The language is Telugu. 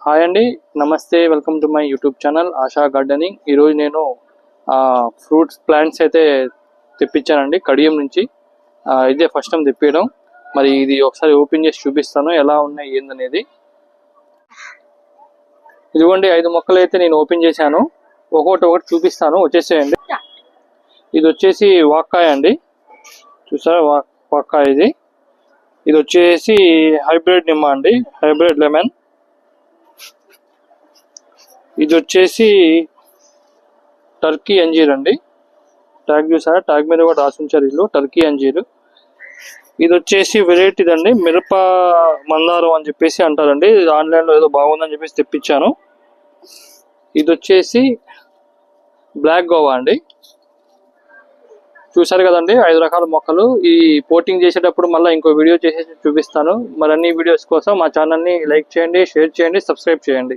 హాయ్ అండి, నమస్తే. Welcome to my YouTube channel ASHA gardening. ఈరోజు నేను ఫ్రూట్స్ ప్లాంట్స్ అయితే తెప్పించానండి కడియం నుంచి. ఇదే ఫస్ట్ టైం తెప్పించడం. మరి ఇది ఒకసారి ఓపెన్ చేసి చూపిస్తాను ఎలా ఉన్నాయి ఏందనేది. ఇదిగోండి 5 మొక్కలు అయితే నేను ఓపెన్ చేశాను. ఒకటి చూపిస్తాను, వచ్చేసేయండి. ఇది వచ్చేసి వాక్కాయ అండి, చూసారా వాక్కాయ. ఇది వచ్చేసి హైబ్రిడ్ నిమ్మ అండి, హైబ్రిడ్ లెమన్. ఇది వచ్చేసి టర్కీ అంజీర్ అండి. ట్యాగ్ చూసారా, ట్యాగ్ మీద కూడా రాసి ఉంచారు ఇల్లు టర్కీ అంజీర్. ఇది వచ్చేసి వెరైటీ అండి, మిరప మందారం అని చెప్పేసి అంటారండి. ఆన్లైన్లో ఏదో బాగుందని చెప్పేసి తెప్పించాను. ఇది వచ్చేసి బ్లాక్ గోవా అండి. చూసారు కదండి 5 రకాల మొక్కలు. ఈ పోటింగ్ చేసేటప్పుడు మళ్ళీ ఇంకో వీడియో చేసేసి చూపిస్తాను. మరిన్ని వీడియోస్ కోసం మా ఛానల్ని లైక్ చేయండి, షేర్ చేయండి, సబ్స్క్రైబ్ చేయండి.